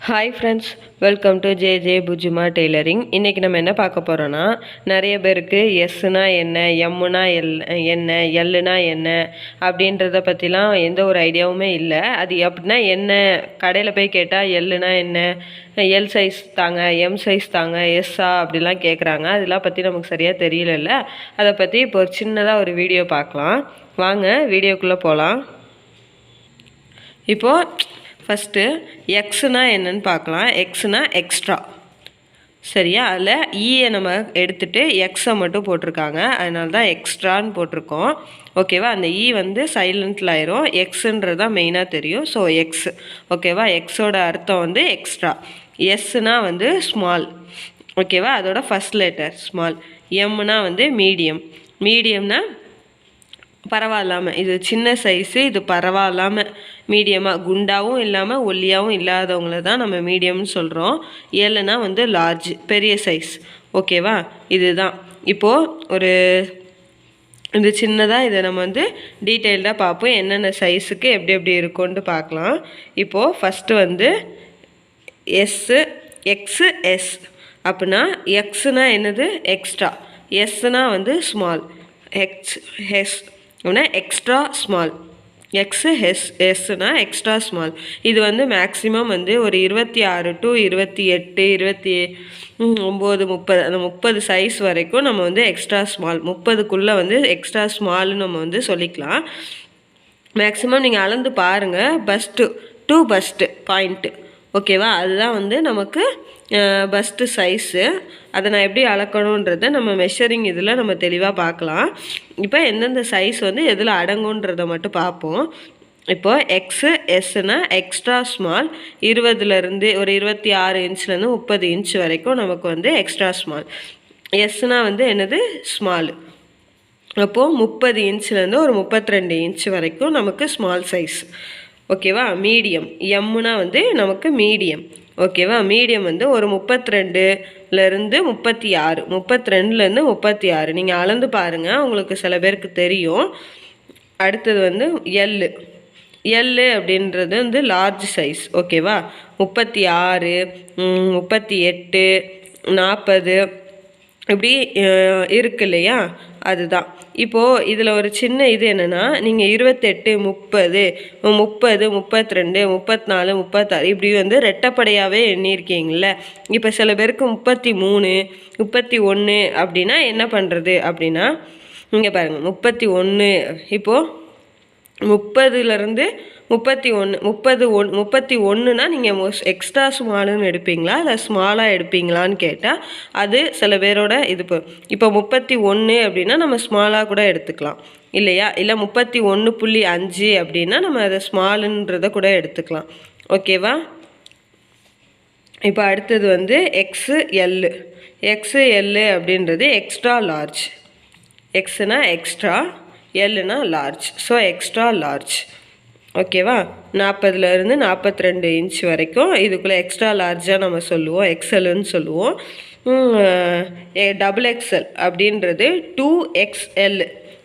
Hi friends, welcome to J bujjima tailoring. இன்றைக்கி நம்ம என்ன பார்க்க போகிறோன்னா, நிறைய பேருக்கு எஸ்னா என்ன, எம்முனா என்ன, எல்லுனா என்ன அப்படின்றத பற்றிலாம் எந்த ஒரு ஐடியாவுமே இல்லை. அது அப்படின்னா என்ன, கடையில் போய் கேட்டால் எல்லுனா என்ன, எல் சைஸ் தாங்க, எம் சைஸ் தாங்க, எஸ்ஸா அப்படிலாம் கேட்குறாங்க. அதெல்லாம் பற்றி நமக்கு சரியாக தெரியலல்ல. அதை பற்றி இப்போ ஒரு சின்னதாக ஒரு வீடியோ பார்க்கலாம். வாங்க வீடியோக்குள்ளே போகலாம். இப்போது ஃபஸ்ட்டு எக்ஸுனா என்னன்னு பார்க்கலாம். எக்ஸுனா எக்ஸ்ட்ரா, சரியா? அதில் ஈயை நம்ம எடுத்துகிட்டு எக்ஸை மட்டும் போட்டிருக்காங்க, அதனால தான் எக்ஸ்ட்ரான்னு போட்டிருக்கோம். ஓகேவா? அந்த ஈ வந்து சைலண்ட்டில் ஆயிரும். எக்ஸுன்றது தான் மெயினாக தெரியும். ஸோ எக்ஸ், ஓகேவா? எக்ஸோட அர்த்தம் வந்து எக்ஸ்ட்ரா. எஸ்னா வந்து ஸ்மால், ஓகேவா? அதோட ஃபஸ்ட் லெட்டர் ஸ்மால். எம்னா வந்து மீடியம். மீடியம்னா பரவாயில்லாமல், இது சின்ன சைஸு, இது பரவாயில்லாமல் மீடியமாக, குண்டாகவும் இல்லாமல் ஒல்லியாகவும் இல்லாதவங்கள தான் நம்ம மீடியம்னு சொல்கிறோம். எல்லுனா வந்து லார்ஜ், பெரிய சைஸ், ஓகேவா? இதுதான். இப்போது ஒரு இது சின்னதாக இதை நம்ம வந்து டீட்டெயில்டாக பார்ப்போம். என்னென்ன சைஸுக்கு எப்படி எப்படி இருக்கும்னு பார்க்கலாம். இப்போது ஃபஸ்ட்டு வந்து எக்ஸு எஸ் அப்படின்னா, எக்ஸுனா என்னது? எக்ஸ்ட்ரா. எஸ்னா வந்து ஸ்மால். எஸ் அப்படின்னா எக்ஸ்ட்ரா ஸ்மால். எஸ்னா எக்ஸ்ட்ரா ஸ்மால். இது வந்து மேக்ஸிமம் வந்து ஒரு 26 to 28, 29, 30, அந்த 30 சைஸ் வரைக்கும் நம்ம வந்து எக்ஸ்ட்ரா ஸ்மால், 30க்குள்ளே வந்து எக்ஸ்ட்ரா ஸ்மால்னு நம்ம வந்து சொல்லிக்கலாம். மேக்ஸிமம் நீங்கள் அளந்து பாருங்கள், பஸ்ட்டு டு பஸ்ட்டு பாயிண்ட்டு, ஓகேவா? அதுதான் வந்து நமக்கு பஸ்ட்டு சைஸு. அதை நான் எப்படி அளக்கணுன்றதை நம்ம மெஷரிங் இதில் நம்ம தெளிவாக பார்க்கலாம். இப்போ எந்தெந்த சைஸ் வந்து எதில் அடங்குன்றதை மட்டும் பார்ப்போம். இப்போது எஸ்னா எக்ஸ்ட்ரா ஸ்மால், 20லேருந்து ஒரு 26 இன்ச்லேருந்து 30 இன்ச் வரைக்கும் நமக்கு வந்து எக்ஸ்ட்ரா ஸ்மால். எஸ்னா வந்து என்னது? ஸ்மால். அப்போது 30 இன்ச்லேருந்து ஒரு 32 இன்ச் வரைக்கும் நமக்கு ஸ்மால் சைஸ், ஓகேவா? மீடியம். எம்முனா வந்து நமக்கு மீடியம், ஓகேவா? மீடியம் வந்து ஒரு 32லேருந்து 36, 32லேருந்து 36 நீங்கள் அளந்து பாருங்கள், உங்களுக்கு சில பேருக்கு தெரியும். அடுத்தது வந்து எல்லு அப்படின்றது வந்து லார்ஜ் சைஸ், ஓகேவா? 36, 38, 40 இப்படி இருக்கு இல்லையா? அதுதான். இப்போது இதில் ஒரு சின்ன இது என்னென்னா, நீங்கள் 28, 30, 32, 34, 36 இப்படி வந்து ரெட்டப்படையாகவே எண்ணியிருக்கீங்கள. இப்போ சில பேருக்கு 33, 31 அப்படின்னா என்ன பண்ணுறது அப்படின்னா, இங்கே பாருங்கள் 31. இப்போது 30லேருந்து 31, 31னா நீங்கள் எக்ஸ்ட்ரா ஸ்மாலுன்னு எடுப்பீங்களா இல்லை ஸ்மாலாக எடுப்பீங்களான்னு கேட்டால் அது சில பேரோட இது. இப்போ 31 அப்படின்னா நம்ம ஸ்மாலாக கூட எடுத்துக்கலாம் இல்லையா? இல்லை 31.5 அப்படின்னா நம்ம அதை ஸ்மாலுன்றதை கூட எடுத்துக்கலாம், ஓகேவா? இப்போ அடுத்தது வந்து எக்ஸு அப்படின்றது எக்ஸ்ட்ரா லார்ஜ். எக்ஸுனா எக்ஸ்ட்ரா, எல்லுனா லார்ஜ். ஸோ எக்ஸ்ட்ரா லார்ஜ், ஓகேவா? 40லேருந்து 42 இன்ச் வரைக்கும் இதுக்குள்ளே எக்ஸ்ட்ரா லார்ஜாக நம்ம சொல்லுவோம், எக்ஸல்னு சொல்லுவோம். டபுள் எக்ஸ்எல் அப்படின்றது 2XL.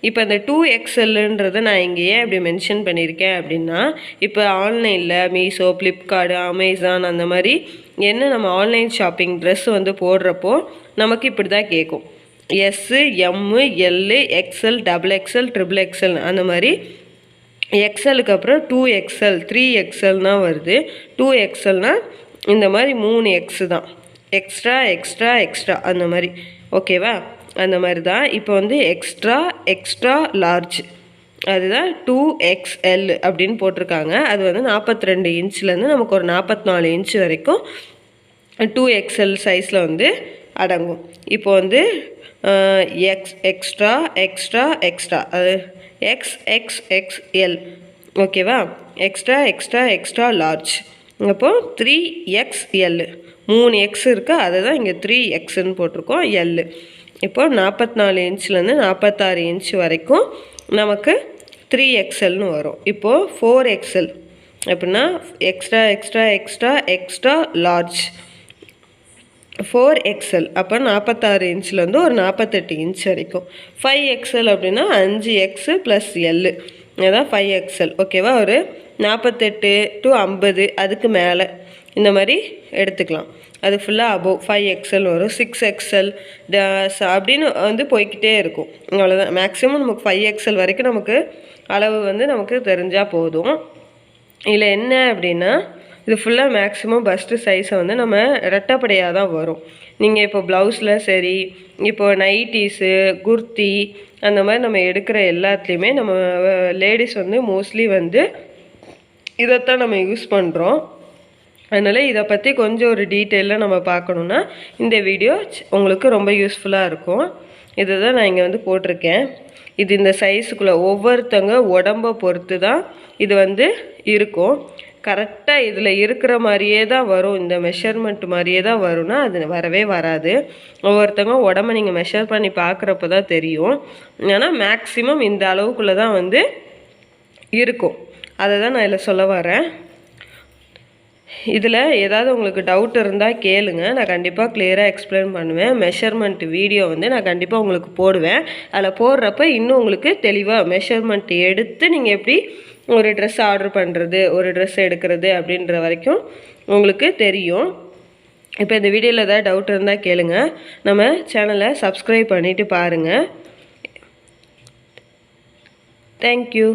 இப்போ இந்த 2XLன்றதை நான் இங்கே ஏன் இப்படி மென்ஷன் பண்ணியிருக்கேன் அப்படின்னா, இப்போ ஆன்லைனில் மீஷோ, ஃப்ளிப்கார்டு, அமேசான் அந்த மாதிரி என்ன நம்ம ஆன்லைன் ஷாப்பிங் ட்ரெஸ் வந்து போடுறப்போ நமக்கு இப்படி தான் கேட்கும். S, M, L, XL, double XL, triple XL அந்த மாதிரி. எக்ஸ்எலுக்கு அப்புறம் 2XL, 3XLனா வருது. 2XLனா இந்த மாதிரி 3 எக்ஸு தான், எக்ஸ்ட்ரா அந்த மாதிரி, ஓகேவா? அந்த மாதிரி தான். இப்போ வந்து எக்ஸ்ட்ரா லார்ஜ் அதுதான் 2XL அப்படின்னு போட்டிருக்காங்க. அது வந்து 42 இன்ச்லேருந்து நமக்கு ஒரு 44 இன்ச் வரைக்கும் 2XL சைஸில் வந்து அடங்கும். இப்போ வந்து எக்ஸ்ட்ரா அது XXXL, ஓகேவா? Extra large. அப்போது 3XL, 3 எக்ஸ் இருக்குது, அதை தான் இங்கே 3Xன்னு போட்டிருக்கோம். எல். இப்போது 44 இன்ச்லேருந்து 46 இன்ச் வரைக்கும் நமக்கு 3XLன்னு வரும். இப்போது 4XL அப்படின்னா எக்ஸ்ட்ரா லார்ஜ் 4XL, அப்போ 46 இன்ச்லேருந்து ஒரு 48 இன்ச் வரைக்கும். 5XL அப்படின்னா 5X + L, அதான் 5XL, ஓகேவா? ஒரு 48 to 50 அதுக்கு மேலே இந்த மாதிரி எடுத்துக்கலாம். அது ஃபுல்லாக அபோவ் 5XL வரும், 6XL அப்படின்னு வந்து போய்கிட்டே இருக்கும். அவ்வளோதான். மேக்ஸிமம் நமக்கு 5XL வரைக்கும் நமக்கு அளவு வந்து நமக்கு தெரிஞ்சால் போதும். இதில் என்ன அப்படின்னா இது ஃபுல்லாக மேக்ஸிமம் பஸ்ட்டு சைஸை வந்து நம்ம ரெட்டப்படையாக தான் வரும். நீங்கள் இப்போ ப்ளவுஸில் சரி, இப்போ நைட்டீஸு, குர்த்தி அந்த மாதிரி நம்ம எடுக்கிற எல்லாத்துலேயுமே நம்ம லேடிஸ் வந்து மோஸ்ட்லி வந்து இதைத்தான் நம்ம யூஸ் பண்ணுறோம். அதனால் இதை பற்றி கொஞ்சம் ஒரு டீட்டெயிலாக நம்ம பார்க்கணுன்னா இந்த வீடியோ உங்களுக்கு ரொம்ப யூஸ்ஃபுல்லாக இருக்கும். இதை தான் நான் இங்கே வந்து போட்டிருக்கேன். இது இந்த சைஸுக்குள்ளே ஒவ்வொருத்தங்க உடம்பை பொறுத்து தான் இது வந்து இருக்கும். கரெக்டாக இதில் இருக்கிற மாதிரியே தான் வரும், இந்த மெஷர்மெண்ட் மாதிரியே தான் வரும்னா அது வரவே வராது. ஒவ்வொருத்தங்க உடம்பை நீங்கள் மெஷர் பண்ணி பார்க்குறப்ப தான் தெரியும். ஆனால் மேக்ஸிமம் இந்த அளவுக்குள்ளே தான் வந்து இருக்கும். அதை தான் நான் இதில் சொல்ல வரேன். இதில் ஏதாவது உங்களுக்கு டவுட் இருந்தால் கேளுங்க, நான் கண்டிப்பாக கிளியராக எக்ஸ்பிளைன் பண்ணுவேன். மெஷர்மெண்ட் வீடியோ வந்து நான் கண்டிப்பாக உங்களுக்கு போடுவேன். அதில் போடுறப்ப இன்னும் உங்களுக்கு தெளிவாக மெஷர்மெண்ட் எடுத்து நீங்கள் எப்படி ஒரு ட்ரெஸ் ஆர்டர் பண்ணுறது, ஒரு ட்ரெஸ் எடுக்கிறது அப்படின்ற வரைக்கும் உங்களுக்கு தெரியும். இப்போ இந்த வீடியோவில் ஏதாவது டவுட் இருந்தால் கேளுங்க. நம்ம சேனலை சப்ஸ்கிரைப் பண்ணிவிட்டு பாருங்கள். தேங்க்யூ.